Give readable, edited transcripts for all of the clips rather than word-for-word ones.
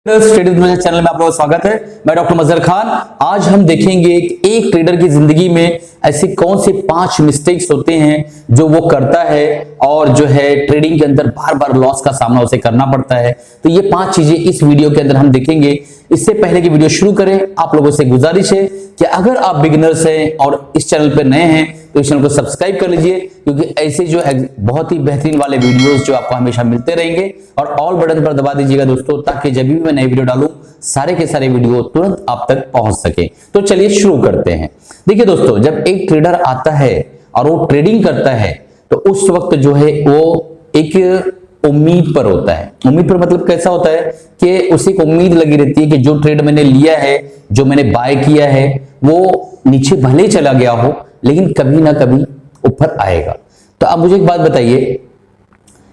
Channel में आप लोगों का स्वागत है। मैं डॉक्टर मजहर खान। आज हम देखेंगे एक ट्रेडर की जिंदगी में ऐसे कौन से 5 मिस्टेक्स होते हैं जो वो करता है और जो है ट्रेडिंग के अंदर बार बार लॉस का सामना उसे करना पड़ता है। तो ये 5 चीजें इस वीडियो के अंदर हम देखेंगे। इससे पहले कि वीडियो शुरू करें, आप लोगों से गुजारिश है कि अगर आप बिगिनर्स हैं और इस चैनल पर नए हैं तो इस चैनल को सब्सक्राइब कर लीजिए, क्योंकि ऐसे जो बहुत ही बेहतरीन वाले वीडियोस जो आपको हमेशा मिलते रहेंगे। और ऑल बटन पर दबा दीजिएगा दोस्तों, ताकि जब भी मैं नई वीडियो डालूं सारे के सारे वीडियो तुरंत आप तक पहुंच सके। तो चलिए शुरू करते हैं। देखिए दोस्तों, जब एक ट्रेडर आता है और वो ट्रेडिंग करता है तो उस वक्त जो है वो एक उम्मीद पर होता है। उम्मीद पर मतलब कैसा होता है कि उसे एक उम्मीद लगी रहती है कि जो ट्रेड मैंने लिया है, जो मैंने बाय किया है, वो नीचे भले चला गया हो लेकिन कभी ना कभी ऊपर आएगा। तो अब मुझे एक बात बताइए,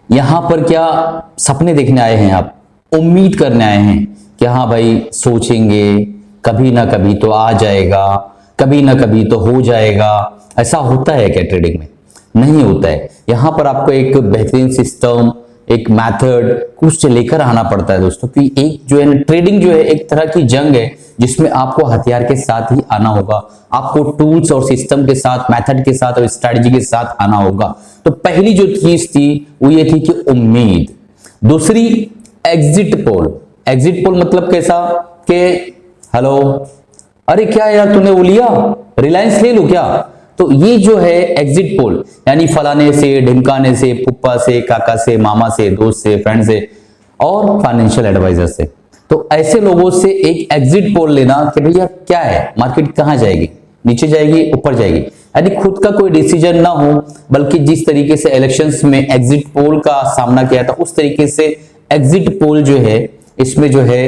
यहां पर क्या सपने देखने आए हैं आप, उम्मीद करने आए हैं कि हाँ भाई सोचेंगे कभी ना कभी तो आ जाएगा, कभी ना कभी तो हो जाएगा? ऐसा होता है क्या ट्रेडिंग में? नहीं होता है। यहां पर आपको एक बेहतरीन सिस्टम, एक मेथड कुछ लेकर आना पड़ता है दोस्तों। कि एक जो है ट्रेडिंग जो है एक तरह की जंग है जिसमें आपको हथियार के साथ ही आना होगा, आपको टूल्स और सिस्टम के साथ, मेथड के साथ और स्ट्रेटजी के साथ आना होगा। तो पहली जो चीज थी वो ये थी कि उम्मीद। दूसरी एग्जिट पोल। एग्जिट पोल मतलब कैसा कि हेलो, अरे क्या यार तूने वो लिया, रिलायंस ले लो क्या? तो ये जो है एग्जिट पोल, यानी फलाने से, ढिमकाने से, पुप्पा से, काका से, मामा से, दोस्त से, फ्रेंड से और फाइनेंशियल एडवाइजर से। तो ऐसे लोगों से एक एग्जिट पोल लेना कि भैया क्या है, मार्केट कहां जाएगी, नीचे जाएगी, ऊपर जाएगी, यानी खुद का कोई डिसीजन ना हो, बल्कि जिस तरीके से इलेक्शंस में एग्जिट पोल का सामना किया था उस तरीके से एग्जिट पोल जो है इसमें जो है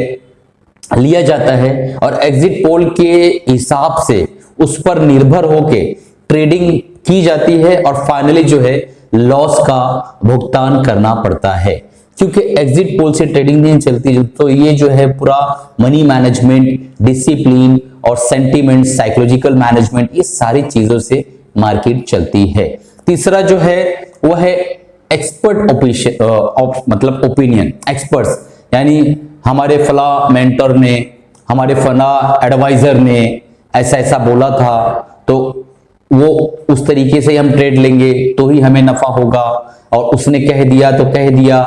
लिया जाता है। और एग्जिट पोल के हिसाब से उस पर निर्भर होके ट्रेडिंग की जाती है और फाइनली जो है लॉस का भुगतान करना पड़ता है, क्योंकि एग्जिट पोल से ट्रेडिंग नहीं चलती। तो ये जो है पूरा मनी मैनेजमेंट, डिसिप्लिन और सेंटीमेंट, साइकोलॉजिकल मैनेजमेंट, ये सारी चीजों से मार्केट चलती है। तीसरा जो है वो है एक्सपर्ट मतलब ओपिनियन, एक्सपर्ट्स, यानी हमारे फला मेंटर ने, हमारे फला एडवाइजर ने ऐसा ऐसा बोला था तो वो उस तरीके से हम ट्रेड लेंगे तो ही हमें नफा होगा, और उसने कह दिया तो कह दिया,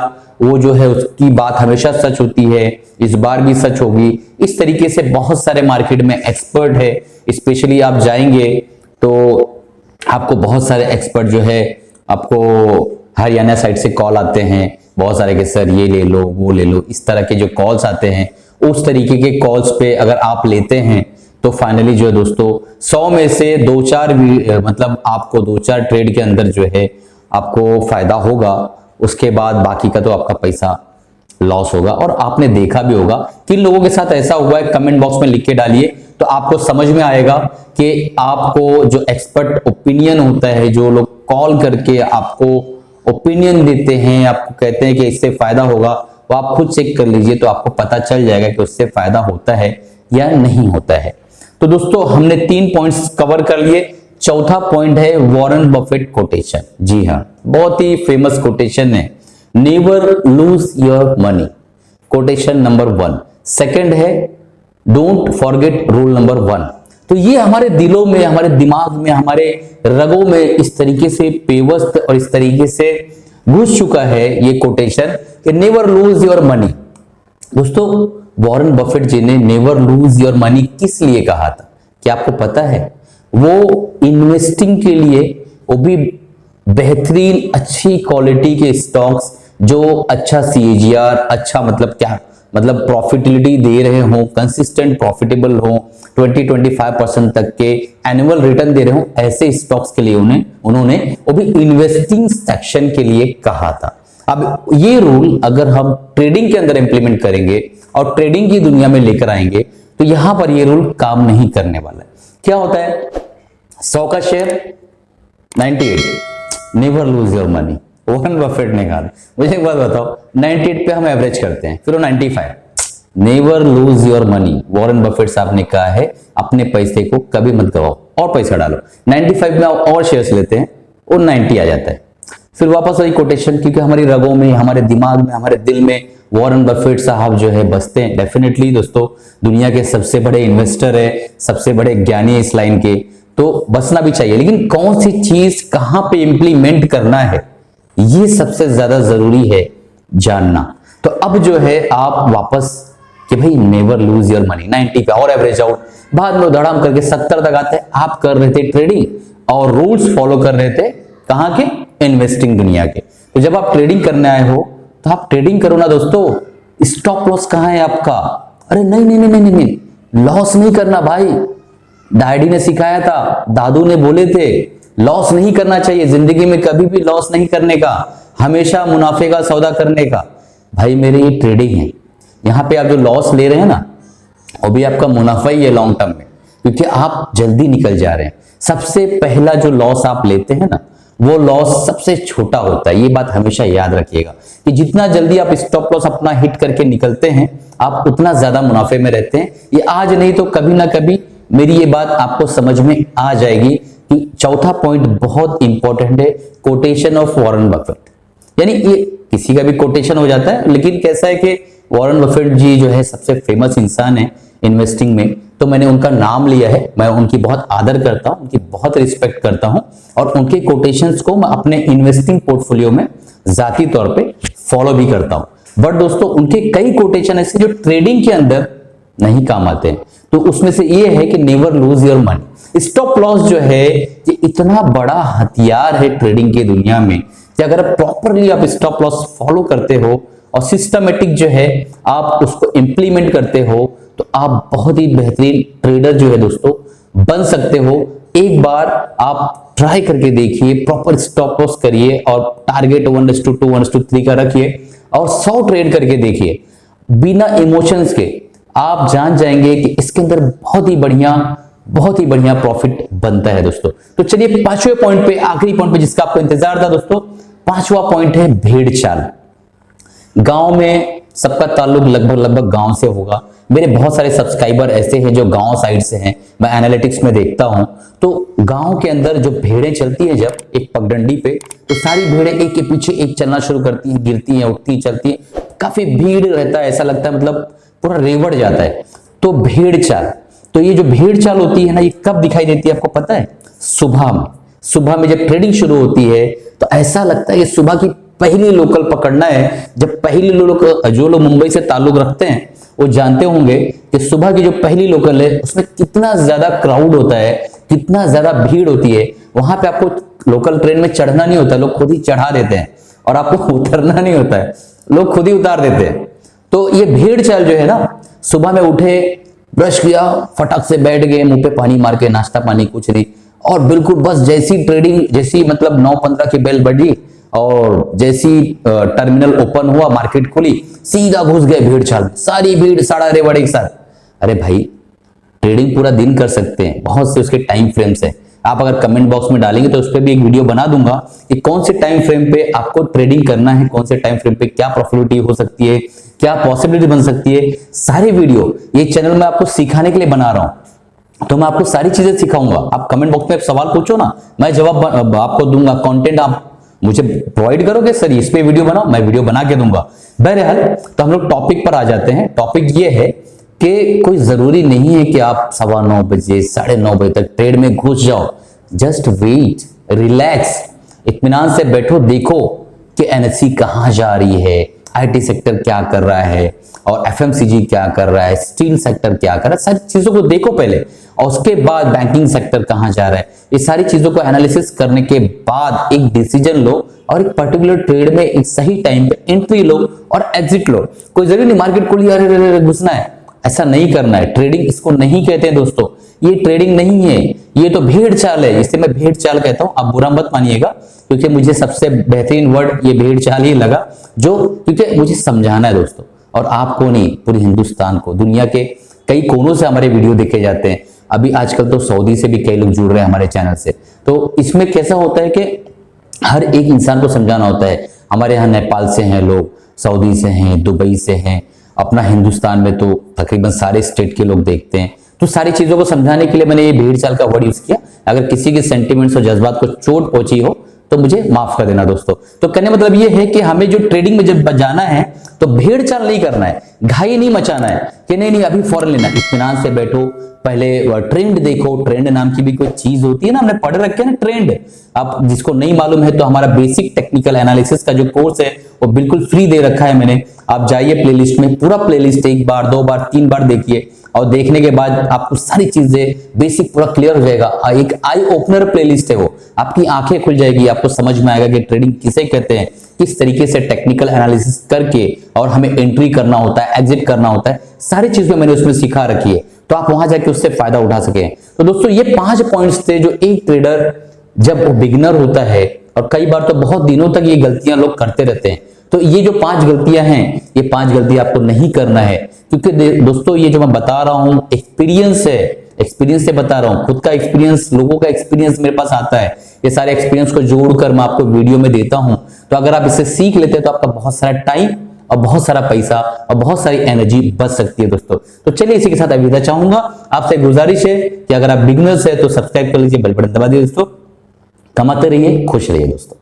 वो जो है उसकी बात हमेशा सच होती है, इस बार भी सच होगी। इस तरीके से बहुत सारे मार्केट में एक्सपर्ट है। स्पेशली आप जाएंगे तो आपको बहुत सारे एक्सपर्ट जो है, आपको हरियाणा साइड से कॉल आते हैं बहुत सारे के सर ये ले लो, वो ले लो, इस तरह के जो कॉल्स आते हैं, उस तरीके के कॉल्स पे अगर आप लेते हैं तो फाइनली जो है दोस्तों 100 में से 2-4 मतलब आपको 2-4 ट्रेड के अंदर जो है आपको फायदा होगा, उसके बाद बाकी का तो आपका पैसा लॉस होगा। और आपने देखा भी होगा किन लोगों के साथ ऐसा हुआ है, कमेंट बॉक्स में लिख के डालिए तो आपको समझ में आएगा कि आपको जो एक्सपर्ट ओपिनियन होता है, जो लोग कॉल करके आपको ओपिनियन देते हैं, आपको कहते हैं कि इससे फायदा होगा, वो आप खुद चेक कर लीजिए तो आपको पता चल जाएगा कि उससे फायदा होता है या नहीं होता है। तो दोस्तों हमने 3 पॉइंट्स कवर कर लिए। चौथा पॉइंट है वॉरेन बफेट कोटेशन। जी हाँ, बहुत ही फेमस कोटेशन है, never lose your money, quotation number 1। Second है डोंट फॉरगेट रूल नंबर 1। तो ये हमारे दिलों में, हमारे दिमाग में, हमारे रगों में इस तरीके से पेवस्त और इस तरीके से घुस चुका है ये कोटेशन कि नेवर लूज योर मनी। दोस्तों वॉरेन बफेट जी ने नेवर लूज योर मनी किस लिए कहा था, क्या आपको पता है? वो इन्वेस्टिंग के लिए, वो भी बेहतरीन अच्छी क्वालिटी के स्टॉक्स जो अच्छा सीएजीआर, अच्छा मतलब क्या मतलब प्रॉफिटेबिलिटी दे रहे हो, कंसिस्टेंट प्रॉफिटेबल हो, 20-25% तक के एनुअल रिटर्न दे रहे हो, ऐसे स्टॉक्स के लिए उन्होंने वो भी इन्वेस्टिंग सेक्शन के लिए कहा था। अब ये रूल अगर हम ट्रेडिंग के अंदर इंप्लीमेंट करेंगे और ट्रेडिंग की दुनिया में लेकर आएंगे तो यहां पर ये रूल काम नहीं करने वाला है। क्या होता है? 100 का share 98, never lose your money, Warren Buffett ने कहा। मुझे एक बात बताओ, 98 पे हम एवरेज करते हैं, फिर वो 95, never lose your money, Warren Buffett साहब ने कहा है अपने पैसे को कभी मत गवाओ और पैसा डालो। 95 में और शेयर्स लेते हैं, वो 90 आ जाता है, फिर वापस वही कोटेशन, क्योंकि हमारी रगों में, हमारे दिमाग में, हमारे दिल में वॉरेन बफेट साहब जो है बचते हैं। डेफिनेटली दोस्तों, दुनिया के सबसे बड़े इन्वेस्टर है, सबसे बड़े ज्ञानी है इस लाइन के, तो बचना भी चाहिए। लेकिन कौन सी चीज कहां पे इंप्लीमेंट करना है, ये सबसे ज्यादा जरूरी है जानना। तो अब जो है आप वापस कि भाई नेवर लूज योर मनी, 90 पे और एवरेज आउट, बाद में धड़ाम करके 70 तक आते हैं। आप कर रहे थे ट्रेडिंग और रूल्स फॉलो कर रहे थे कहां के, इन्वेस्टिंग दुनिया के। तो जब आप ट्रेडिंग करने आए हो तो आप ट्रेडिंग करो ना दोस्तों। स्टॉप लॉस कहां है आपका? अरे नहीं नहीं नहीं नहीं नहीं, लॉस नहीं करना भाई। डैडी ने सिखाया था, दादू ने बोले थे, लॉस नहीं करना चाहिए जिंदगी में, कभी भी लॉस नहीं करने का, हमेशा मुनाफे का सौदा करने का। भाई मेरे ये ट्रेडिंग है, यहां पे आप जो लॉस ले रहे हैं ना, वो भी आपका मुनाफा ही है लॉन्ग टर्म में, क्योंकि आप जल्दी निकल जा रहे हैं। सबसे पहला जो लॉस आप लेते हैं ना, वो लॉस सबसे छोटा होता है। ये बात हमेशा याद रखिएगा कि जितना जल्दी आप स्टॉप लॉस अपना हिट करके निकलते हैं, आप उतना ज्यादा मुनाफे में रहते हैं। ये आज नहीं तो कभी ना कभी मेरी ये बात आपको समझ में आ जाएगी कि चौथा पॉइंट बहुत इंपॉर्टेंट है, कोटेशन ऑफ वॉरेन बफेट। यानी ये किसी का भी कोटेशन हो जाता है, लेकिन कैसा है कि वॉरेन बफेट जी जो है सबसे फेमस इंसान है इन्वेस्टिंग में, तो मैंने उनका नाम लिया है। मैं उनकी बहुत आदर करता हूं, उनकी बहुत रिस्पेक्ट करता हूं, और उनके कोटेशंस को मैं अपने इन्वेस्टिंग पोर्टफोलियो में जाती तौर पे फॉलो भी करता हूं। बट दोस्तों, उनके कई कोटेशन ऐसे जो ट्रेडिंग के अंदर नहीं काम आते हैं। तो उसमें से ये है कि never lose your money. Stop loss जो है ये इतना बड़ा हथियार है ट्रेडिंग की दुनिया में कि अगर प्रॉपरली आप स्टॉप लॉस फॉलो करते हो और सिस्टमेटिक जो है आप उसको इंप्लीमेंट करते हो, तो आप बहुत ही बेहतरीन ट्रेडर जो है दोस्तों बन सकते हो। एक बार आप ट्राई करके देखिए, प्रॉपर स्टॉप लॉस करिए और टारगेट 1:2 1:3 का रखिए और 100 ट्रेड करके देखिए बिना इमोशंस के। आप जान जाएंगे कि इसके अंदर बहुत ही बढ़िया प्रॉफिट बनता है दोस्तों। तो चलिए पांचवें पॉइंट पे, आखिरी पॉइंट पे जिसका आपको इंतजार था दोस्तों, पांचवा पॉइंट है भेड़ चाल। गांव में सबका ताल्लुक लगभग गांव से होगा। मेरे बहुत सारे सब्सक्राइबर ऐसे हैं जो गांव साइड से हैं, मैं एनालिटिक्स में देखता हूं। तो गांव के अंदर जो भेड़ें चलती है जब एक पगडंडी पे, तो सारी भेड़ें एक के पीछे एक चलना शुरू करती हैं, गिरती हैं, उठती, चलती हैं, काफी भीड़ रहता है, ऐसा लगता है मतलब पूरा रेवड़ जाता है। तो भेड़ चाल, तो ये जो भेड़ चाल होती है ना, ये कब दिखाई देती है आपको पता है? सुबह में जब ट्रेडिंग शुरू होती है तो ऐसा लगता है कि सुबह की पहली लोकल पकड़ना है। जब पहली जो लोग मुंबई से ताल्लुक रखते हैं वो जानते होंगे कि सुबह की जो पहली लोकल है उसमें कितना ज्यादा क्राउड होता है, कितना ज्यादा भीड़ होती है। वहां पे आपको लोकल ट्रेन में चढ़ना नहीं होता, लोग खुद ही चढ़ा देते हैं, और आपको उतरना नहीं होता है, लोग खुद ही उतार देते हैं। तो ये भेड़ चाल जो है ना, सुबह में उठे, ब्रश किया, फटाक से बैठ गए, मुंह पे पानी मार के, नाश्ता पानी कुछ नहीं, और बिल्कुल बस जैसी ट्रेडिंग, जैसी मतलब 9:15 की बेल बजी और जैसी टर्मिनल ओपन हुआ, मार्केट खुली, सीधा घुस गए भेड़ चाल में, सारी भीड़ सारा रेवड़ एक साथ। अरे भाई, ट्रेडिंग पूरा दिन कर सकते हैं, बहुत से उसके टाइम फ्रेम्स हैं। आप अगर कमेंट बॉक्स में डालेंगे तो उस पर भी एक वीडियो बना दूंगा कि कौन से टाइम फ्रेम पे आपको ट्रेडिंग करना है, कौन से टाइम फ्रेम पे क्या प्रॉफिटेबिलिटी हो सकती है, क्या पॉसिबिलिटी बन सकती है। सारे वीडियो ये चैनल में आपको सिखाने के लिए बना रहा हूं, तो मैं आपको सारी चीजें सिखाऊंगा। आप कमेंट बॉक्स में सवाल पूछो ना, मैं जवाब आपको दूंगा। कंटेंट आप मुझे प्रोवाइड करोगे, सर इस पे वीडियो बनाओ, मैं वीडियो बना के दूंगा। बहरहाल, तो हम लोग टॉपिक पर आ जाते हैं। टॉपिक ये है कि कोई जरूरी नहीं है कि आप 9:15 बजे 9:30 बजे तक ट्रेड में घुस जाओ। जस्ट वेट, रिलैक्स, इत्मीनान से बैठो, देखो कि एनएससी कहां जा रही है, आईटी सेक्टर क्या कर रहा है, और एफएमसीजी क्या कर रहा है, स्टील सेक्टर क्या कर रहा है, सारी चीजों को देखो पहले, और उसके बाद बैंकिंग सेक्टर कहां जा रहा है। ये सारी चीजों को एनालिसिस करने के बाद एक डिसीजन लो और एक पर्टिकुलर ट्रेड में एक सही टाइम पे एंट्री लो और एग्जिट लो। कोई जरूरी नहीं मार्केट खुली अरे घुसना है, ऐसा नहीं करना है। ट्रेडिंग इसको नहीं कहते हैं दोस्तों, ये ट्रेडिंग नहीं है, ये तो भेड़ चाल है। इसे मैं भेड़ चाल कहता हूं, आप बुरा मत मानिएगा, क्योंकि मुझे सबसे बेहतरीन वर्ड ये भेड़ चाल ही लगा, जो क्योंकि मुझे समझाना है दोस्तों, और आपको नहीं, पूरे हिंदुस्तान को। दुनिया के कई कोनों से हमारे वीडियो देखे जाते हैं, अभी आजकल तो सऊदी से भी कई लोग जुड़ रहे हैं हमारे चैनल से। तो इसमें कैसा होता है कि हर एक इंसान को समझाना होता है। हमारे यहाँ नेपाल से हैं लोग, सऊदी से हैं, दुबई से हैं, अपना हिंदुस्तान में तो तकरीबन सारे स्टेट के लोग देखते हैं। तो सारी चीजों को समझाने के लिए मैंने ये भेड़ चाल का वर्ड यूज किया। अगर किसी के सेंटिमेंट्स और जज्बात को चोट पहुंची हो तो मुझे माफ कर देना दोस्तों। तो कहने मतलब ये है कि हमें जो ट्रेडिंग में जब जाना है तो भेड़ चाल नहीं करना है, घाई नहीं मचाना है कि नहीं नहीं अभी फौरन लेना। इत्मीनान से बैठो, पहले ट्रेंड देखो। ट्रेंड नाम की भी कोई चीज होती है ना, हमने पढ़ रखे हैं ना ट्रेंड। आप जिसको नहीं मालूम है तो हमारा बेसिक टेक्निकल एनालिसिस का जो कोर्स है वो बिल्कुल फ्री दे रखा है मैंने। आप जाइए प्लेलिस्ट में, पूरा प्लेलिस्ट एक बार, 2 बार, 3 बार देखिए और देखने के बाद आपको सारी चीजें बेसिक पूरा क्लियर हो जाएगा। एक आई ओपनर प्लेलिस्ट है वो, आपकी आंखें खुल जाएगी, आपको समझ में आएगा कि ट्रेडिंग किसे कहते हैं, किस तरीके से टेक्निकल एनालिसिस करके और हमें एंट्री करना होता है, एग्जिट करना होता है, सारी चीजें मैंने उसमें सिखा रखी है, तो आप वहां जाके उससे फायदा उठा सके। तो दोस्तों ये 5 पॉइंट्स थे जो एक ट्रेडर जब वो बिगिनर होता है, और कई बार तो बहुत दिनों तक ये गलतियां लोग करते रहते हैं, तो ये जो 5 गलतियां हैं, ये 5 गलतियां आपको नहीं करना है। क्योंकि दोस्तों ये जो मैं बता रहा हूं एक्सपीरियंस है, एक्सपीरियंस से बता रहा हूं, खुद का एक्सपीरियंस, लोगों का एक्सपीरियंस मेरे पास आता है, ये सारे एक्सपीरियंस को जोड़कर मैं आपको वीडियो में देता हूं। तो अगर आप इसे सीख लेते हैं तो आपका बहुत सारा टाइम और बहुत सारा पैसा और बहुत सारी एनर्जी बच सकती है दोस्तों। तो चलिए इसी के साथ अलविदा चाहूंगा। आपसे गुजारिश है कि अगर आप बिगिनर्स है तो सब्सक्राइब कर लीजिए, बेल बटन दबा दीजिए दोस्तों। कमाते रहिए, खुश रहिए दोस्तों।